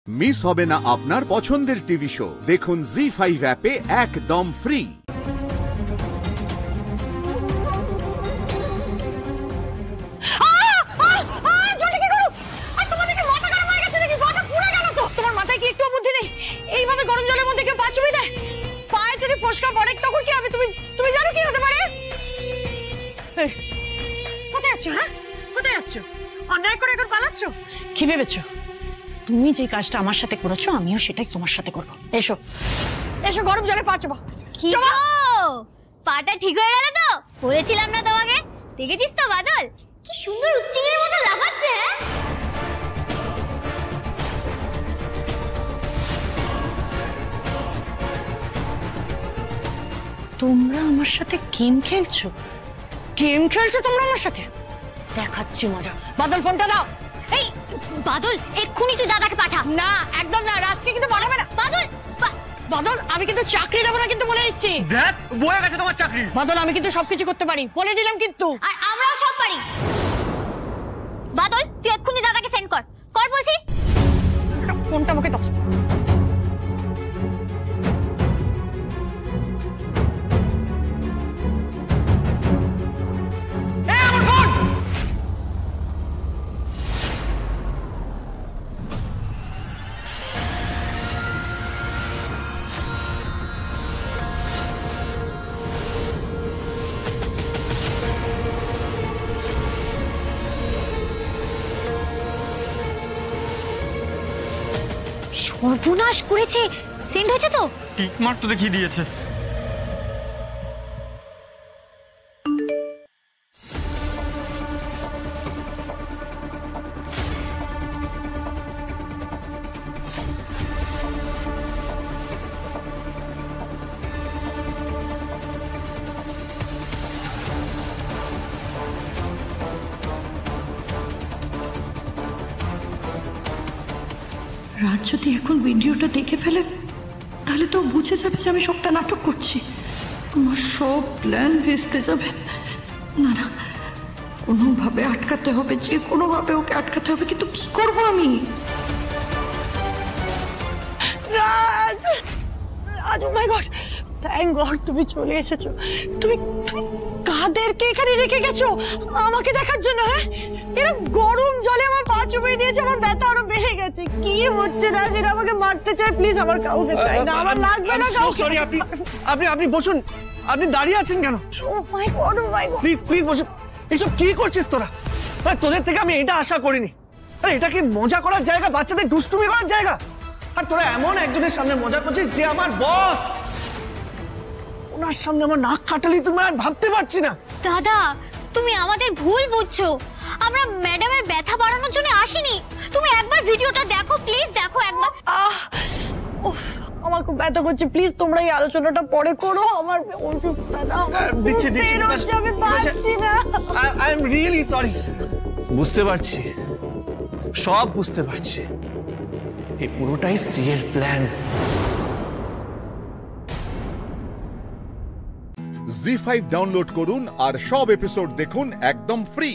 Miss হবে না আপনার পছন্দের টিভি শো। দেখুন জি5 অ্যাপে একদম ফ্রি। এইভাবে গরম জলের মধ্যে কেউ পা চুবিয়ে দেয়? পায়ে যদি ফোসকা পড়ে তখন কি হবে? তুমি জানো কি হতে পারে? কোথায় যাচ্ছ? হ্যাঁ, কোথায় যাচ্ছ? অন্যায় করে এখন পালাচ্ছ? কি ভেবেছো তুমি যে কাজটা আমার সাথে করেছো আমিও সেটাই তোমার সাথে করবো? এসো এসো, গরম জলে পা চুবা। কি গো, পাটা ঠিক হয়ে গেল তো? বলেছিলাম না তোমাকে? দেখেছিস তো বাদল কি সুন্দর উচ্চিংড়ির মতো লাফাচ্ছে? তোমরা আমার সাথে গেম খেলছো? গেম খেলছো তোমরা আমার সাথে? দেখাচ্ছি মজা। বাদল, ফোনটা দাও। এই বাদল, এক্ষুনি তুই দাদাকে পাঠা। না, একদম না, রাজকে কিন্তু পাঠাবে না। বাদল, বাদল, আমি কিন্তু চাকরি দেবো না, কিন্তু বলে দিচ্ছি। দেখ, বয়ে গেছে তোমার চাকরি। বাদল, আমি কিন্তু সবকিছু করতে পারি, বলে দিলাম কিন্তু। আর আমরাও সব পারি। বাদল, তুই এক্ষুনি দাদাকে সেন্ড কর। কর বলছি। ফোনটা আমাকে দাও। সর্বনাশ করেছে। সেন্ড হয়েছে তো? টিক মার্ক তো দেখিয়ে দিয়েছে। রাজ যদি এখন ভিডিওটা দেখে ফেলে তাহলে তো বুঝে যাবে যে আমি সবটা নাটক করছি। আমার সব প্ল্যান ভেস্তে যাবে। না না, কোনোভাবে আটকাতে হবে, যে কোনোভাবে ওকে আটকাতে হবে। কিন্তু কি করব আমি? রাজ, রাজ, ও মাই গড, থ্যাংক গড তুমি চলে এসেছো। তুমি তুমি কাদেরকে এখানে রেখে গেছো আমাকে দেখার জন্য? হ্যাঁ, এরা গরম জলে আমার পা চুবিয়ে দিয়েছে, আমার ব্যথা আরো বেড়ে গেছে। কি হচ্ছে রাজ? এরা আমাকে মারতে চায়। প্লিজ, আমার কাউকে চাই না, আমার লাগবে না কাউকে। সরি, আপনি বসুন। আপনি দাঁড়িয়ে আছেন কেন? Oh my god, oh my god, please বসুন। এসব কি করছিস তোরা? তোদের থেকে আমি এটা আশা করিনি। আরে এটা কি মজা করার জায়গা, বাচ্চাদের দুষ্টুমি করার জায়গা? আর তোরা এমন একজনের সামনে মজা করছিস যে আমার বস। ওনার সামনে আমার নাক কাটালি তুমি, আর ভাবতে পারছি না। দাদা, তুমি আমাদের ভুল বুঝছো। আমরা ম্যাডামের ব্যথা বাড়ানোর জন্য আসিনি। তুমি একবার ভিডিওটা দেখো, প্লিজ দেখো একবার। আমার খুব ব্যথা করছে। প্লিজ তোমরা এই আলোচনাটা পরে করো। আমার দিচ্ছি আমি পারছি না। I am really sorry. বুঝতে পারছি, সব বুঝতে পারছি। এই পুরোটাই সিএর প্ল্যান। জি5 ডাউনলোড করুন আর সব এপিসোড দেখুন একদম ফ্রি।